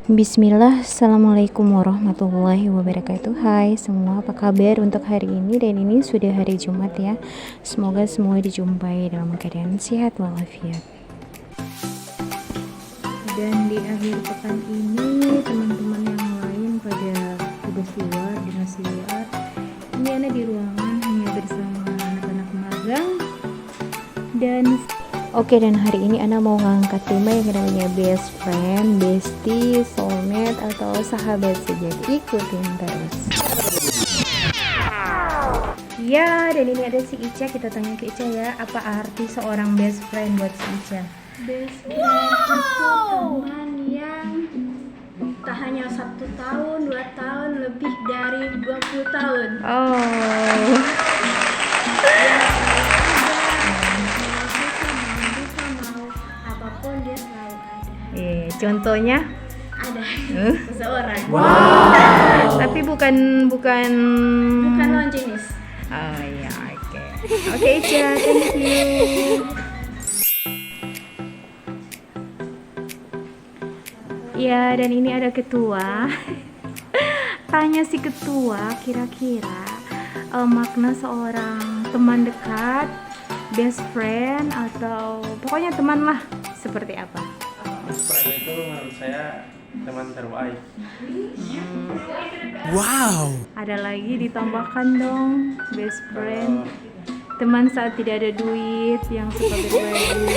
Bismillah, Assalamualaikum warahmatullahi wabarakatuh. Hai semua, apa kabar untuk hari ini? Dan ini sudah hari Jumat ya. Semoga semua dijumpai dalam keadaan sehat walafiat. Dan di akhir pekan ini teman-teman yang lain pada tugas luar, dinas luar. Ini Ana di ruangan hanya bersama anak-anak magang. Dan hari ini Ana mau ngangkat tema yang namanya best friend, bestie, soulmate, atau sahabat sejati. Ikutin terus. Ya, dan ini ada si Ica. Kita tanya ke Ica ya, apa arti seorang best friend buat si Ica? Best friend itu teman yang tak hanya 1 tahun, 2 tahun, lebih dari 20 tahun. Oh. Apapun dia selalu ada. Contohnya? Ada seseorang. Tapi bukan Bukan lawan jenis. Oh iya, oke. Oke Ica, thank you. Ya, dan ini ada ketua. Tanya si ketua, kira-kira makna seorang teman dekat, best friend, atau pokoknya teman lah, seperti apa? Friend itu menurut saya teman terbaik. Ada lagi ditambahkan dong, best friend, teman saat tidak ada duit, yang suka berbagi.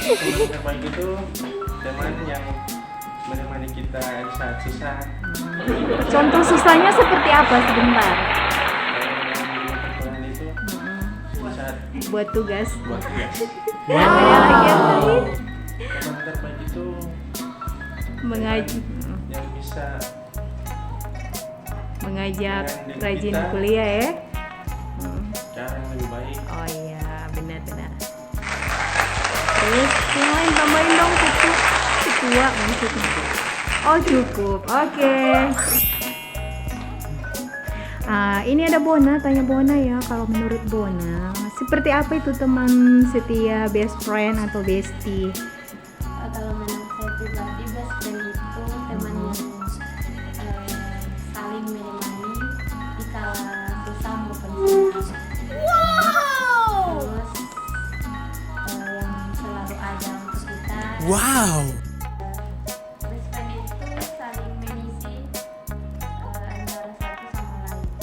Teman terbaik itu teman yang menemani kita di saat susah. Contoh susahnya seperti apa sebentar? Di perkuliahan itu di saat Buat tugas. buat tugas. Ada lagi yang lain? Teman terbaik itu Mengaji, yang bisa mengajak Dengan rajin kita. kuliah ya. cara yang lebih baik. Oh iya, benar-benar. Terus yang lain tambahin dong, ketua maksudnya. Oh cukup, oke. Ini ada Bona, tanya Bona ya. Kalau menurut Bona, seperti apa itu teman setia, best friend atau bestie? Kalau menurut saya pribadi, best friend itu teman yang saling menemani di kala susah maupun senang. Terus yang selalu ada untuk kita. Best friend itu saling mengisi antara satu sama lain.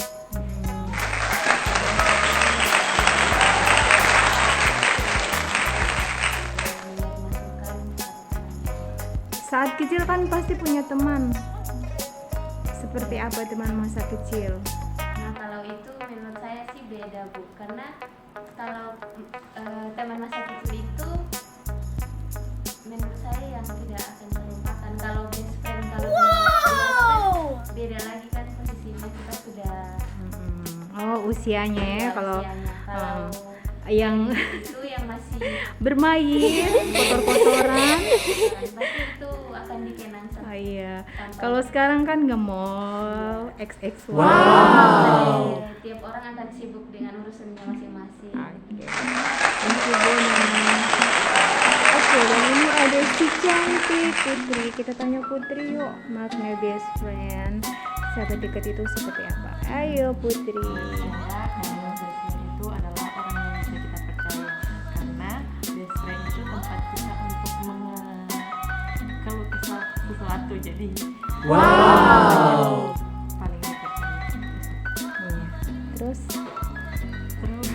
Saat kecil kan pasti punya teman. Seperti apa teman masa kecil? Nah, kalau itu menurut saya sih beda, Bu. Karena kalau teman masa kecil itu menurut saya yang tidak akan terlupakan. Kalau best friend, kalau beda lagi kan posisinya, kita sudah Oh, usianya ya. Kalau yang itu yang masih bermain kotor-kotoran. pasti itu akan dikenang Oh sama iya. Kalau sekarang kan nge-mall, XX1. tiap orang akan sibuk dengan urusannya masing-masing. Oke. Thank you, Bona. Oke, dan ini ada si cantik Putri. Kita tanya Putri yuk, makna best friend, sahabat dekat itu seperti apa? Ayo Putri. Saya kalau best friend itu adalah orang yang bisa kita percaya, karena best friend itu tempat kita untuk mengeluh kesah sesuatu, jadi paling dipercaya. Iya. Terus Terus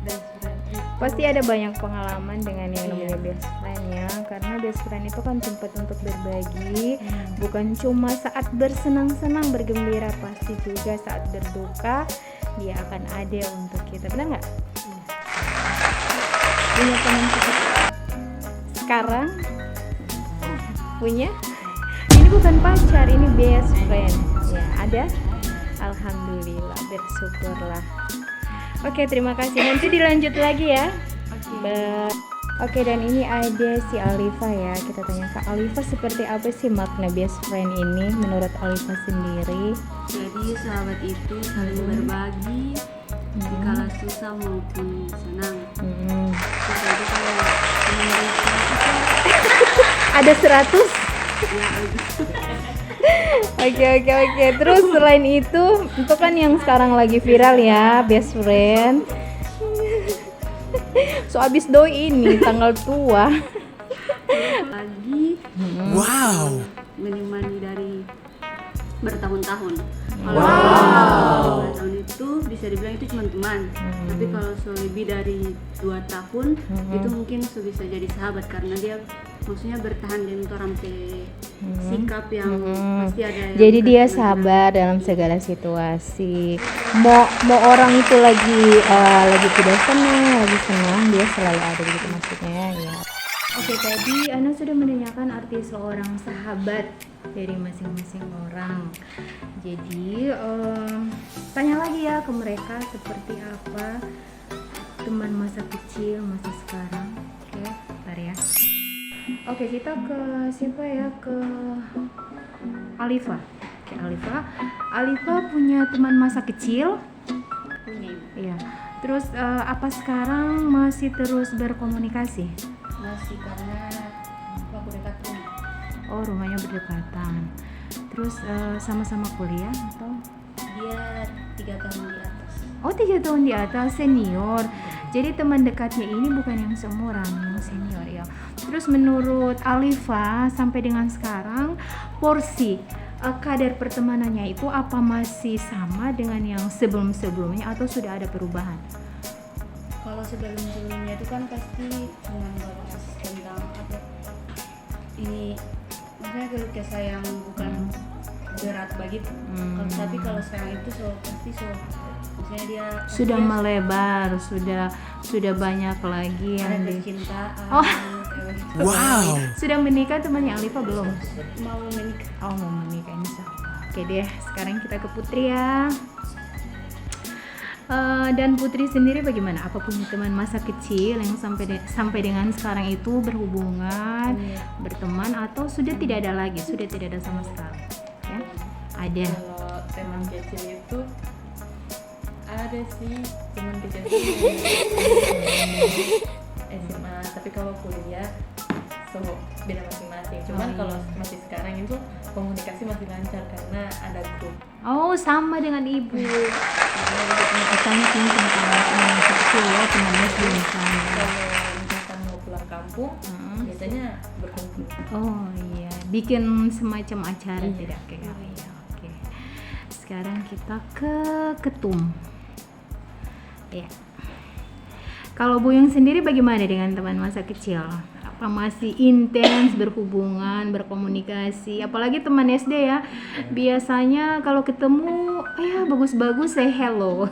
best friend itu pasti ada banyak pengalaman dengan yang namanya best friend ya, karena best friend itu kan tempat untuk berbagi, bukan cuma saat bersenang-senang bergembira, pasti juga saat berduka dia akan ada untuk kita, benar nggak? Punya teman seperti sekarang? Punya? Ini bukan pacar, ini best friend ya. Ada? Alhamdulillah, bersyukurlah. Oke, terima kasih. Nanti dilanjut lagi ya. Oke, dan ini ada si Alifa ya. Kita tanya ke Alifa, seperti apa sih makna best friend ini menurut Alifa sendiri? Jadi sahabat itu saling berbagi di kala susah maupun senang. Jadi kalau menurut saya Ada 100 Oke. Terus selain itu kan yang sekarang lagi viral ya, best friend. So abis doi ini tanggal tua. Lagi Wow. menemani dari bertahun-tahun. Kalau 2 tahun itu bisa dibilang itu cuma teman. Tapi kalau lebih dari 2 tahun itu mungkin bisa jadi sahabat karena dia maksudnya bertahan dengan orang sikap yang pasti ada. Yang Jadi dia sabar dalam segala situasi. Mau orang itu lagi tidak senang, lagi senang, dia selalu ada begitu maksudnya ya. Oke, tadi Ana sudah menanyakan arti seorang sahabat dari masing-masing orang. Jadi tanya lagi ya ke mereka seperti apa teman masa kecil, masa sekarang. Oke, bentar ya. Oke, kita ke siapa ya? Ke Alifa. Oke, Alifa punya teman masa kecil? punya Ibu. Iya. Terus apa sekarang masih terus berkomunikasi? Masih karena aku dekat rumah. Oh, rumahnya berdekatan. Terus sama-sama kuliah atau? Dia 3 tahun di atas. Oh, 3 tahun di atas, senior. Jadi teman dekatnya ini bukan yang seumuran, yang senior ya. Terus menurut Alifa sampai dengan sekarang porsi kadar pertemanannya itu apa masih sama dengan yang sebelum-sebelumnya atau sudah ada perubahan? Kalau sebelum-sebelumnya itu kan pasti cuma bahas tentang apa ini, maksudnya keluh kesah yang bukan berat begitu. Tapi kalau sekarang itu pasti maksudnya dia Sudah melebar, sudah banyak lagi yang ada di percintaan. Oh. Wow. Sudah menikah temannya Alifa belum? Mau menikah. Oh, mau menikah insya Allah. Oke deh, sekarang kita ke Putri ya. Dan Putri sendiri bagaimana? Apa punya teman masa kecil yang sampai dengan sekarang itu berhubungan, berteman atau sudah tidak ada lagi? Sudah tidak ada sama sekali? Ya? Ada. Kalau teman kecil itu ada sih teman kecil SMA, tapi kalau kuliah beda masing-masing. Cuman kalau masih sekarang itu komunikasi masih lancar karena ada grup. Oh, sama dengan ibu. Katanya punya teman masa kecil ya, teman SD misalnya. Kalau misalkan mau pulang kampung, biasanya berkumpul. Oh iya, bikin semacam acara tidak kayak ya. Oke. Sekarang kita ke Ketum. Ya. Kalau Buyung sendiri bagaimana dengan teman masa kecil? Apa masih intens berhubungan, berkomunikasi? Apalagi teman SD ya. Biasanya kalau ketemu, ya bagus-bagus say hello.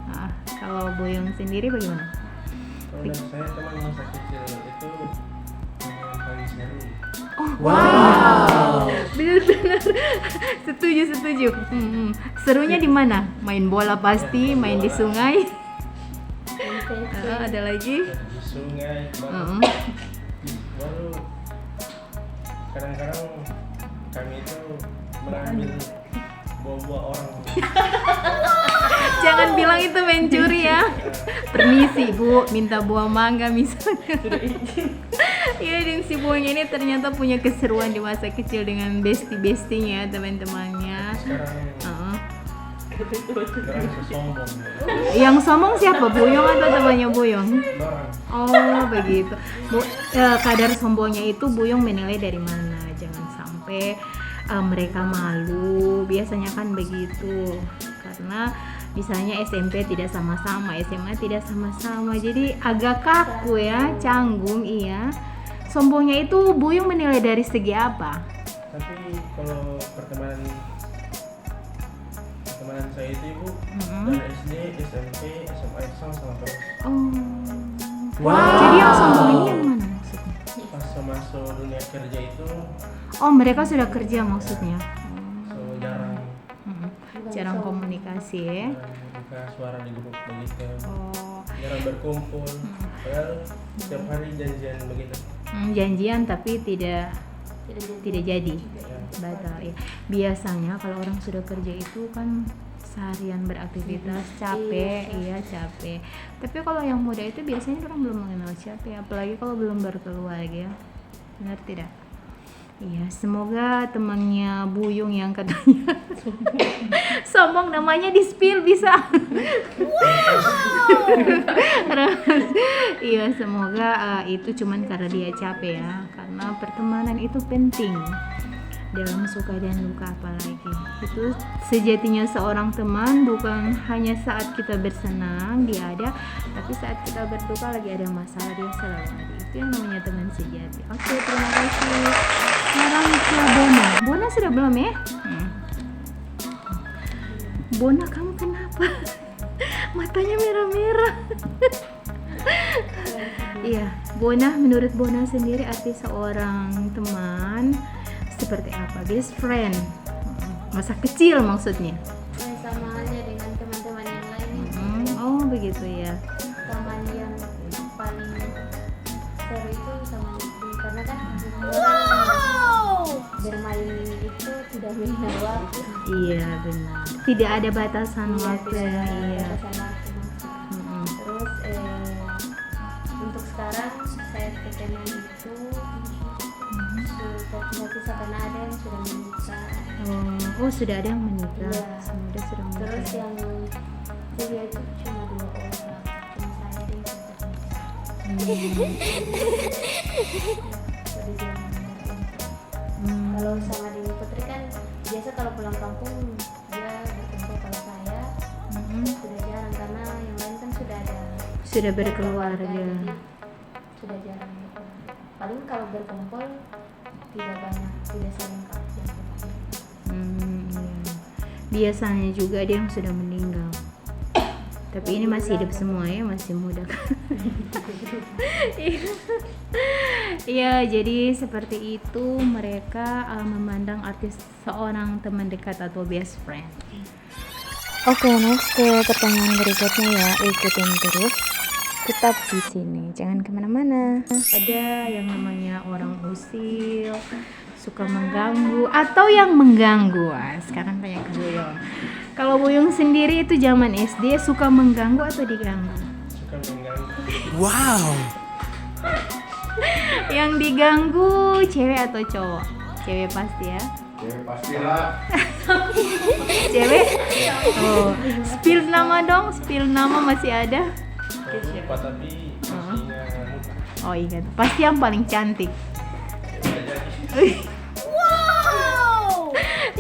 Nah, kalau Buyung sendiri bagaimana? Kalau dari saya teman masa kecil itu yang paling seru. Benar-benar setuju. Serunya di mana? Main bola pasti, main di sungai. Ada lagi? Di sungai baru kadang-kadang kami itu mengambil buah-buah orang. Jangan bilang itu mencuri ya. Permisi Bu, minta buah mangga misalnya. Iya, dan si buahnya ini ternyata punya keseruan di masa kecil dengan bestie-bestinya, teman-temannya. Sekarang sombong. Yang sombong siapa? Buyung atau temannya Buyung? Dorang. Oh begitu. Kadar sombongnya itu Buyung menilai dari mana? Jangan sampai mereka malu. Biasanya kan begitu. Karena misalnya SMP tidak sama-sama, SMA tidak sama-sama, jadi agak kaku ya, canggung. Iya. Sombongnya itu Buyung menilai dari segi apa? Tapi kalau pertemanan saya itu Ibu dari SD, SMP, SMA itu sama terus. Oh. Jadi yang sombong ini yang mana maksudnya? Pas masuk dunia kerja itu Oh, mereka sudah kerja maksudnya. jarang Jarang komunikasi ya. buka suara di grup begitu. Oh. Jarang berkumpul. Padahal setiap hari janjian begitu. Janjian tapi tidak jadi. Batal ya. Biasanya kalau orang sudah kerja itu kan seharian beraktivitas capek, iya capek. Tapi kalau yang muda itu biasanya orang belum mengenal capek, apalagi kalau belum berkeluarga. ngerti dah. Iya, semoga temannya Buyung yang katanya sombong namanya di spill bisa. Iya, semoga itu cuman karena dia capek ya, karena pertemanan itu penting dalam suka dan duka. Apalagi itu sejatinya seorang teman bukan hanya saat kita bersenang dia ada, tapi saat kita berduka lagi ada masalah dia selalu ada. Itu yang namanya teman sejati. Oke, terima kasih. Sekarang ke Bona. Bona sudah belum ya? Bona, kamu kenapa? Matanya merah-merah. Iya, Bona, menurut Bona sendiri arti seorang teman seperti apa? Best friend. Masa kecil maksudnya. Sama halnya dengan teman-teman yang lain. Oh, begitu ya. Teman yang paling seru itu sama itu, karena kan bermain itu tidak mengenal waktu. Iya, benar. Tidak ada batasan waktu. Tidak ada Iya. batasan waktu. Terus untuk sekarang saya teman itu sudah tidak bisa karena ada yang sudah menikah. Oh, sudah ada yang menikah. Iya. Sudah menikah. Terus yang dia itu cuma 2 orang, cuma saya dan yang Kalau sama Dewi Putri kan biasa kalau pulang kampung dia berkumpul, kalau saya sudah jarang karena yang lain kan sudah berkeluarga. jadi sudah jarang gitu. Paling kalau berkumpul tidak banyak, tidak sering kampung. Iya. Biasanya juga ada yang sudah meninggal. Tapi ini masih hidup semua ya, masih muda. Iya, jadi seperti itu mereka memandang artis seorang teman dekat atau best friend. Oke, next ke pertanyaan berikutnya ya. Ikutin terus, tetap di sini, jangan kemana-mana. Ada yang namanya orang usil, suka mengganggu atau yang mengganggu. Sekarang tanya ke Buyung. Kalau Buyung sendiri itu zaman SD suka mengganggu atau diganggu? Suka mengganggu. Wow. Yang diganggu cewek atau cowok? Cewek pasti ya. Cewek pastilah. Cewek? Oh, spill nama dong, spill nama masih ada? Lupa tapi pastinya muka. Oh iya, pasti yang paling cantik.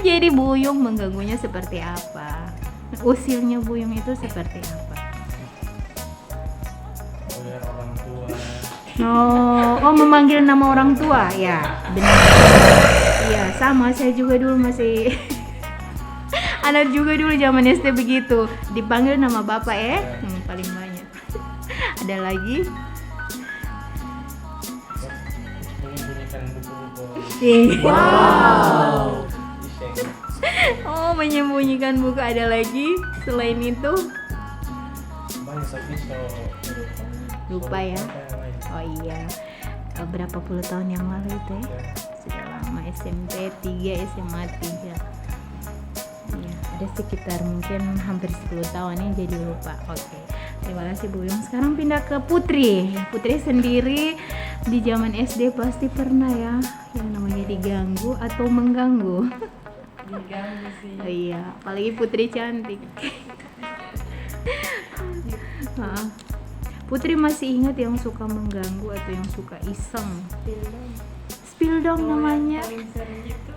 Jadi Buyung mengganggunya seperti apa? Usilnya Buyung itu seperti apa? Oleh orang tua. Oh, memanggil nama orang tua ya, benar. Iya, sama saya juga dulu masih anak juga dulu zaman SD begitu, dipanggil nama bapak paling banyak. Ada lagi? Menyembunyikan buku-buku. Wow. Iseng. Oh, menyembunyikan buku. Ada lagi selain itu? Banyak tapi Lupa ya. yang lain. Oh iya, berapa puluh tahun yang lalu itu ya? Sudah lama, SMP 3, SMA 3. Ya, ada sekitar mungkin hampir 10 tahun ya, jadi lupa. Oke, terima kasih Buyung. Sekarang pindah ke Putri. Putri sendiri di zaman SD pasti pernah ya yang namanya diganggu atau mengganggu. Diganggu sih. Oh iya, apalagi Putri cantik. Putri masih ingat yang suka mengganggu atau yang suka iseng? Spill dong namanya. Yang paling sering itu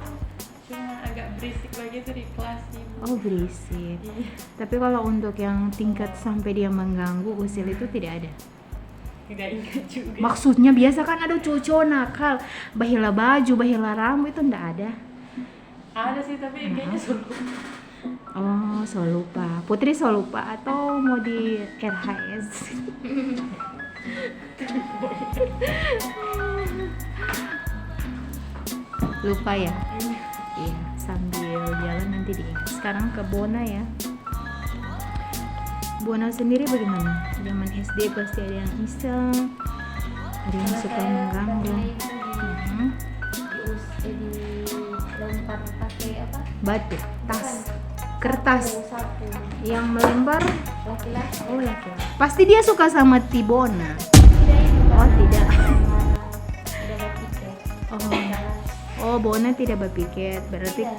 cuma agak berisik begitu di kelas sih. Oh, berisik. Tapi kalau untuk yang tingkat sampai dia mengganggu usil itu tidak ada. Tidak ingat juga. Maksudnya biasa kan ada cowok nakal, bahila baju, bahila rambut itu enggak ada. Ada sih tapi kayaknya suruh. Oh, so lupa. Putri so lupa atau mau di RHS? Lupa ya? Iya, sambil jalan nanti diingat. Sekarang ke Bona ya. Bona sendiri bagaimana? Zaman SD pasti ada yang iseng, ada yang suka mengganggu. Dilempar pakai apa? Batu, tas, kertas Sapu. yang melempar. Laki-laki. Oh, laki-laki. Pasti dia suka sama Tibona. Tidak itu. Oh, tidak. Ada tiket. Oh, Bona tidak berpikir, berarti. Iya,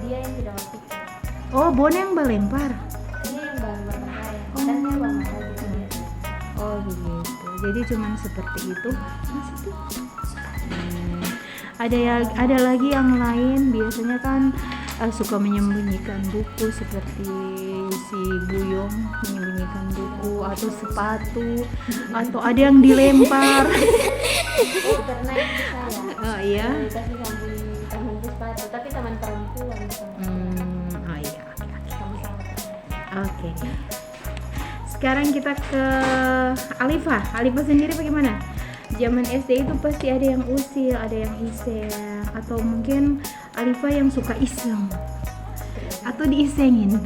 dia yang tidak mau pikir. Oh, Bona yang melempar. Dia yang baru berpercaya. Dan dia baru mau gitu dia. Oh begitu. Jadi cuman seperti itu. Ada lagi yang lain. Biasanya kan suka menyembunyikan buku seperti si Buyong menyembunyikan buku atau sepatu atau ada yang dilempar. Oh, pernah itu saya. Oh iya. Dikasih sambung sepatu, tapi teman perempuan sama. Oh iya. Sama-sama. Oke. Sekarang kita ke Alifa. Alifa sendiri bagaimana? Zaman SD itu pasti ada yang usil, ada yang iseng, atau mungkin Alifa yang suka iseng atau diisengin.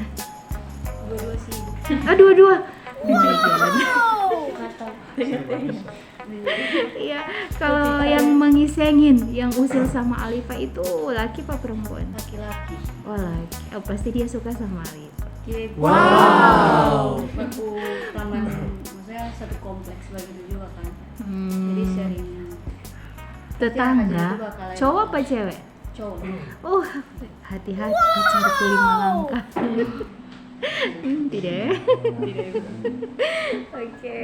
Dua-dua sih. Dua-dua. Iya, kalau yang mengisengin, yang usil sama Alifa itu laki apa perempuan? Laki-laki. Oh laki. Oh, pasti dia suka sama Alifa. Wow. Aku pelaman, maksudnya satu kompleks begitu juga kan. Jadi sering Tetangga, juga kalau cowok apa cewek? cowok. Oh, hati-hati pacarku 5 langkah. Tidak. Oke.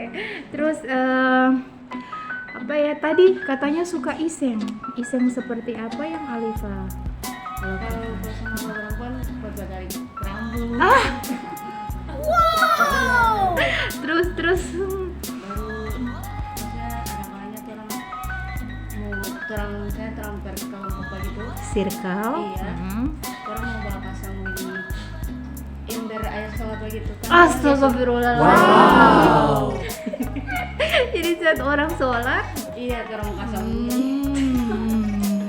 Terus apa ya tadi katanya suka iseng. Iseng seperti apa yang Alifa? Kalau sama perempuan berbagai rambut. Terus Baru maksudnya ada banyak orang mau saya terang berkelompok gitu. circle. Iya. Orang mau bawa pasang ini ember air sholat begitu kan. Astagfirullah. Wow. Jadi saat orang sholat. Iya, orang pasang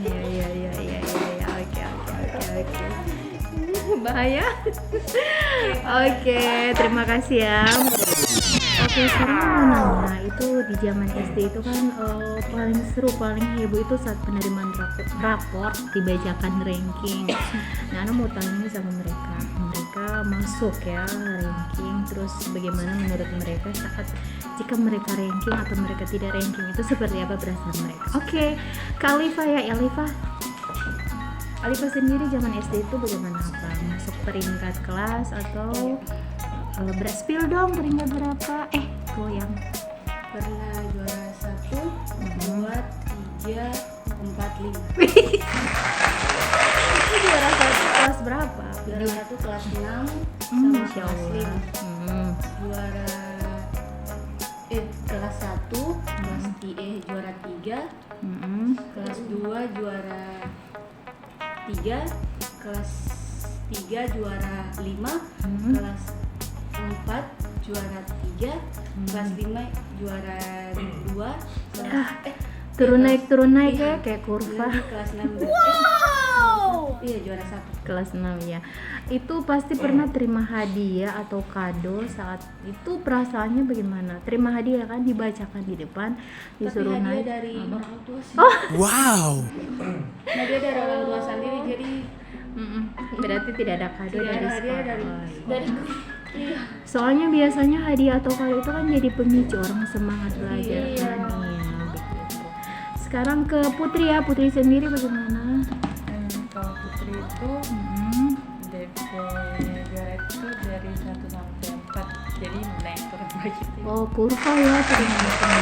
Iya. Oke. Bahaya. Oke, terima kasih ya. Oke, sekarang mau nanya, itu di zaman SD itu kan paling seru, paling heboh itu saat penerimaan rapor dibacakan ranking. Nah, Ana mau tanya sama mereka masuk ya ranking, terus bagaimana menurut mereka saat jika mereka ranking atau mereka tidak ranking itu seperti apa perasaan mereka? Oke, Kak Alifa ya, Alifa sendiri zaman SD itu bagaimana, apa masuk peringkat kelas atau berspill dong peringkat berapa? Goyang. pernah juara 1, 2, 3, 4, 5. Itu juara satu kelas berapa? Juara 1 kelas 6 sama Masya kelas Allah. 5. Juara kelas 1 kelas juara 3, kelas 2 juara 3, kelas 3 juara 5, kelas 4 juara 3, kelas 5 juara 2, Turun naik ya kayak kurva. nanti kelas 6 iya juara 1. Kelas 6 ya. Itu pasti pernah terima hadiah atau kado saat itu, perasaannya bagaimana? Terima hadiah kan dibacakan di depan, Tapi disuruh hadiah naik. dari orang tua sih. Wow. Hadiah dari orang tua sendiri, jadi Berarti tidak ada kado tidak dari ada hadiah sekolah. dari Oh, iya. dari iya. Soalnya biasanya hadiah atau kado itu kan jadi pemicu orang semangat belajar Iya. kan. Iya, begitu. Sekarang ke Putri ya. Putri sendiri bagaimana? Kalau Putri itu DP juara itu dari 1 sampai 4, jadi naik turun begitu. Oh, kurva ya teman-teman.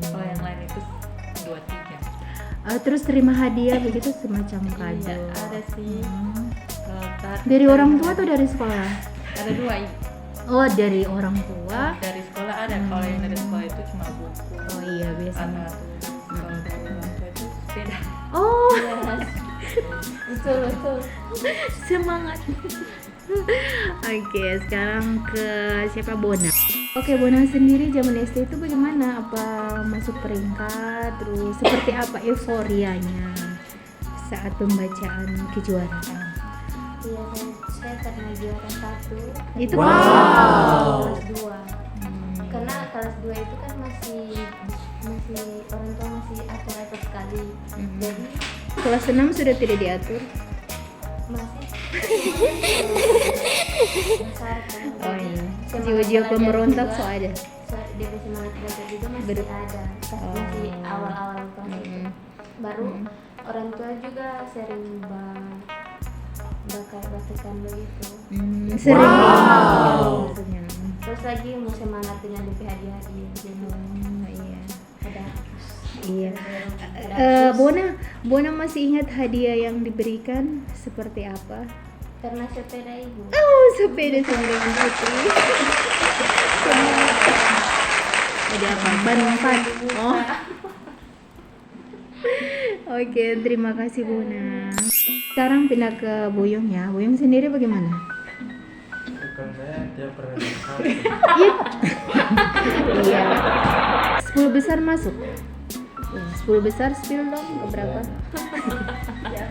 Kalau yang lain itu 2, 3. Terus terima hadiah begitu semacam kado. Iya, ada sih. Dari orang tua atau dari sekolah? Ada 2 ini. Oh, dari orang tua. Dari sekolah ada. Kalau yang dari sekolah itu cuma buku. Oh iya, biasanya. Atau kalau dari orang tua itu sepeda. Oh, Betul. semangat. Oke, sekarang ke siapa? Bona. Oke, Bona sendiri zaman SD itu bagaimana? Apa masuk peringkat? Terus seperti apa euforianya saat pembacaan kejuaraan? Iya, saya pernah juara 1. Itu Kelas 2. Karena kelas 2 itu kan masih orang tua masih atur sekali. Jadi kelas 6 sudah tidak diatur. masih besar kan. Oh iya. Semangat Jiwa-jiwa belajar pemberontak juga. so ada. dia semangat belajar juga masih ada, masih awal-awal kelas itu. Baru orang tua juga sering batakan begitu. Sering Wow. maksudnya. Terus lagi mau semangat dengan lebih hadiah-hadiah gitu. Iya. Ada Iya. ada Bona masih ingat hadiah yang diberikan seperti apa? karena sepeda ibu. Oh, sepeda sama dengan Putri. Ada apa? Ban 4. Oh. Oke, terima kasih Bona. Sekarang pindah ke Boyong ya. Boyong sendiri bagaimana? Kalau saya dia pernah besar. Iya. 10 besar masuk. 10 besar spill dong ke berapa?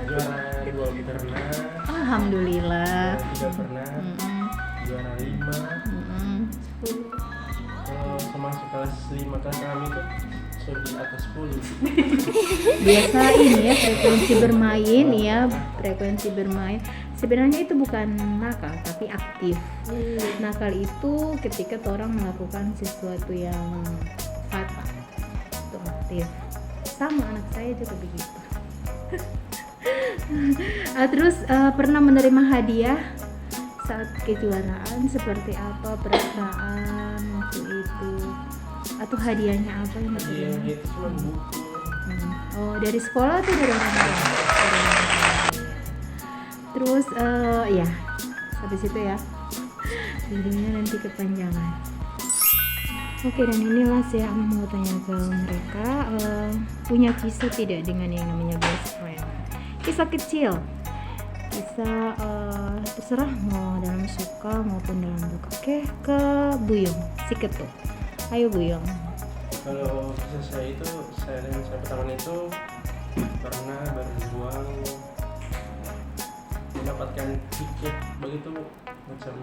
Juara 2 pernah, Alhamdulillah. juara 3 pernah, juara 5. Kalau termasuk kelas 5 kelas kami itu sudah di atas 10. Biasa ini ya frekuensi bermain sebenarnya itu bukan nakal tapi aktif. Nakal itu ketika orang melakukan sesuatu yang fatal, itu aktif. Sama anak saya juga begitu. Terus pernah menerima hadiah saat kejuaraan, seperti apa perasaan waktu itu, atau hadiahnya apa yang Jadi diterima? yang itu cuma buku. Oh, dari sekolah atau dari orang tua? Terus ya, habis itu ya, videonya nanti kepanjangan. Oke, dan inilah saya mau tanya ke mereka, punya kisah tidak dengan yang namanya best friend? Kisah kecil, kisah terserah mau dalam suka maupun dalam duka. Oke, ke Buyong, si ketuk. Ayo Buyong. Kalau kisah saya itu, saya dengan saya pertama itu pernah berjuang mendapatkan tiket begitu macam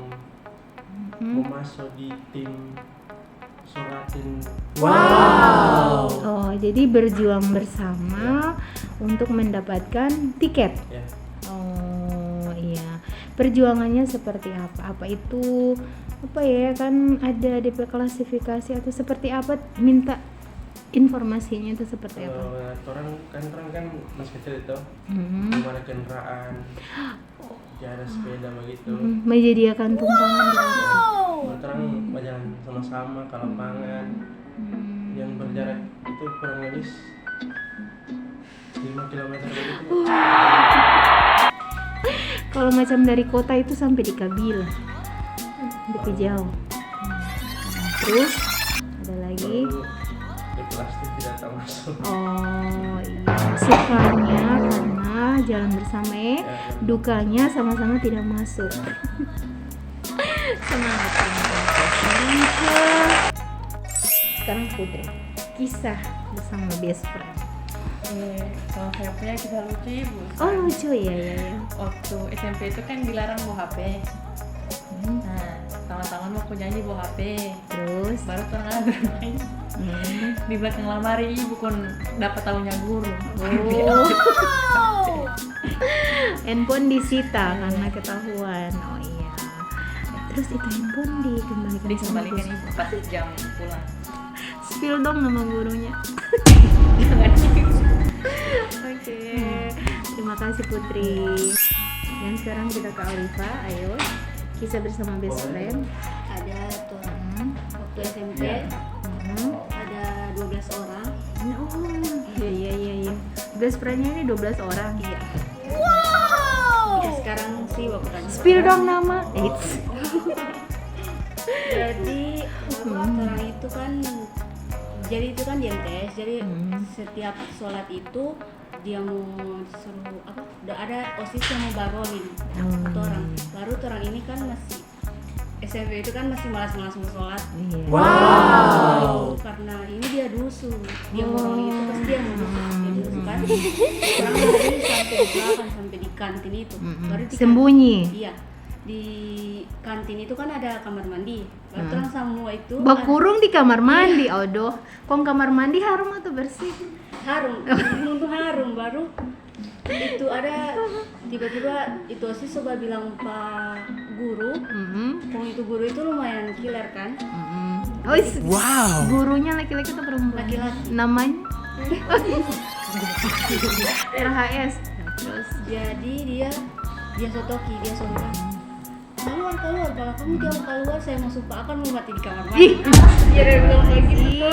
mau masuk di tim Suratin. Wow. Oh, jadi berjuang bersama untuk mendapatkan tiket. Ya, Oh iya, perjuangannya seperti apa? Apa itu apa ya, kan ada DP klasifikasi atau seperti apa? Minta informasinya itu seperti apa? orang kan masih kecil itu, Hmm. belum ada kendaraan, tidak ada sepeda begitu. Menyediakan tumpangan berarti. Orang berjalan sama-sama ke lapangan yang berjarak itu kurang lebih 5 km begitu. Kalau macam dari kota itu sampai di Kabila, lebih jauh. Terus ada lagi. Baru di plastik tidak tahu masuk. Oh iya, sukanya karena jalan bersama dukanya sama-sama tidak masuk. Semangat sekarang Putri, kisah bersama best friend. Kalau saya punya kisah lucu ibu. Oh lucu ya. Waktu SMP itu kan dilarang bawa HP. Nah, teman-teman mau aku nyanyi bawa HP. Terus Baru orang bermain di belakang lamari ibu kon dapat tahunya guru. handphone disita karena ketahuan. Oh iya. Terus itu handphone dikembalikan sama Dikembalikan guru. ibu pas jam pulang. Spill dong nama gurunya. Oke. Terima kasih Putri. Dan sekarang kita ke Alifa. Ayo. Kisah bersama best friend. Ada tuh waktu SMP ada 12 orang. Oh, iya. Best friendnya ini 12 orang. Iya. Ya, sekarang sih bukan. Spill dong nama. It's. Jadi orang itu kan jadi itu kan dia tes. Jadi setiap sholat itu dia mau suruh apa? Udah ada OSIS yang mau baronin satu orang. Baru tuh orang ini kan masih SMP itu kan masih malas-malas mau sholat. Iya. Wow. Karena ini dia dusu, dia mau itu terus dia mau dusu kan. Orang hari sampai di belakang sampai di kantin itu. Baru di Sembunyi. Iya, di kantin itu kan ada kamar mandi. Baru orang semua itu Bakurung di kamar mandi. Aduh, kok kamar mandi harum atau bersih? harum, untuk harum. Baru itu ada tiba-tiba itu OSIS coba bilang Pak Guru, itu guru itu lumayan killer kan. Oh, gurunya laki-laki atau perempuan? Laki-laki. Namanya? RHS. Terus Jadi dia sotoki, dia sombong. Keluar, kalau kamu jangan keluar, saya mau sumpah akan mau mati di kamar mandi. Dia udah bilang kayak gitu.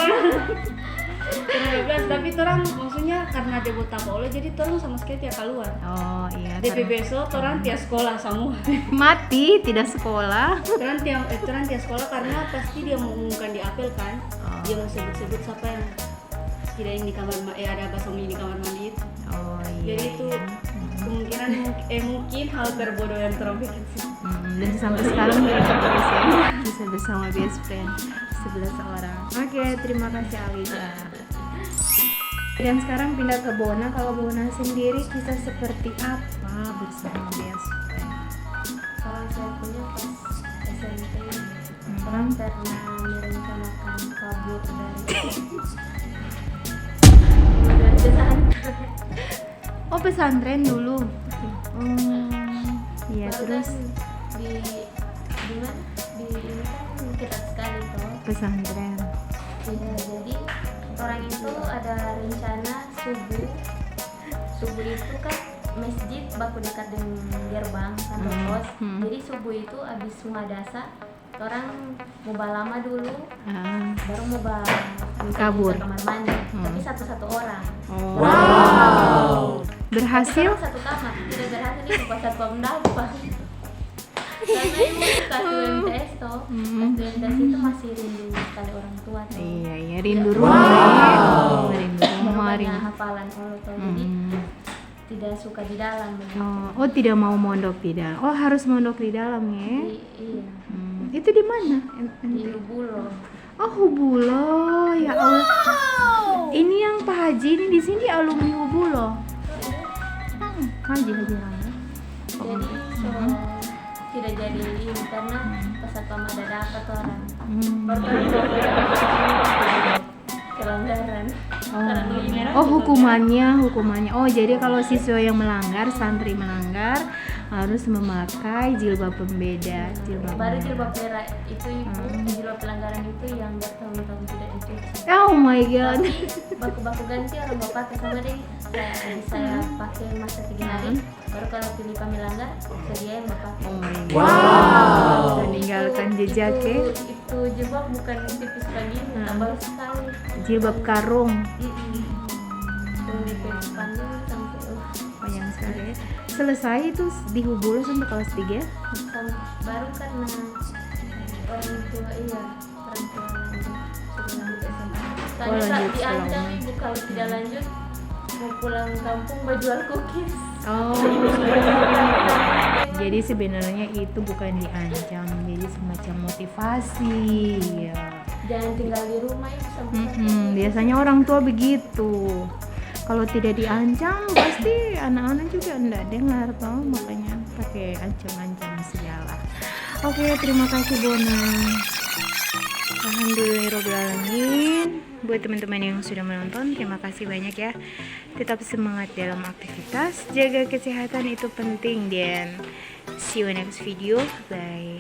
Terus tapi orang maksudnya karena dia buta bola, jadi orang sama sekali tiap keluar. oh iya, DP besok orang tiap sekolah semua. mati tidak sekolah. Orang tiap sekolah karena pasti dia mau mengumumkan di apel kan. Dia mau sebut-sebut siapa yang tidak yang di kamar ada bahasa di kamar mandi itu. Oh iya. Jadi itu kemungkinan mungkin hal terbodoh yang terobek sih. Dan sampai sekarang bisa bersama best friend 11 orang. Oke, terima kasih Alida. Dan sekarang pindah ke Bona. Kalau Bona sendiri kisah seperti apa bersama best friend? Kalau saya punya pas SMP, orang pernah merencanakan kabur dari pesantren. Oh, pesantren dulu. Iya, Baru terus kan di mana? Di ini kan ketat sekali tuh. pesantren. Ya, jadi orang itu ada rencana subuh itu kan masjid baku dekat dengan gerbang kantor pos. Jadi subuh itu abis muhadasa orang mau lama dulu, baru mau Kabur. ke kamar mandi, tapi satu orang. Wow. Berhasil? Orang satu kamar, tidak berhasil di pasar pendapat. Karena ibu kasih UMTS toh, kasih UMTS itu masih rindu sekali orang tua tuh. Iya, rindu rumah. Rindu Baru rumah, banyak rindu. hafalan Allah tuh, jadi tidak suka di dalam. Oh, tidak mau mondok di dalam. Oh, harus mondok di dalam ya. Iya, Itu di mana? di Lubulo. Oh, Hubulo. Ya Allah. Ini yang Pak Haji ini di sini alumni Hubulo. Haji Rangga. Jadi tidak jadi ini karena pas Satpam ada dapat orang. Baru kelanggaran. Oh, hukumannya. Oh, jadi kalau siswa yang melanggar, santri melanggar harus memakai jilbab pembeda. Baru jilbab merah itu ibu, jilbab pelanggaran itu yang bertahun-tahun tidak dicuci. Oh my god. Tapi baku-baku ganti orang bapak sama deh. Saya pakai masa 3 hari. Baru kalau pilih melanggar, dia yang bapak. Oh my god. Meninggalkan jejak ya. Itu jilbab bukan tipis kayak gini, tebal sekali. Jilbab karung. Yang di pandang sampai Panjang sekali ya. Selesai itu di Hubulo sampai kelas 3. baru karena orang tua lanjut sudah lanjut SMA. Soalnya lanjut diancam sekolah. ibu kalau tidak lanjut mau pulang kampung mau jual cookies. Oh. Jadi sebenarnya itu bukan diancam, jadi semacam motivasi ya. Jangan tinggal di rumah itu sama Biasanya orang tua begitu. Kalau tidak diancam pasti anak-anak juga enggak dengar toh, makanya pakai ancam-ancam segala. Oke, terima kasih Bona. Alhamdulillahirobbilalamin. Buat teman-teman yang sudah menonton, terima kasih banyak ya. Tetap semangat dalam aktivitas, jaga kesehatan itu penting, dan see you next video. Bye.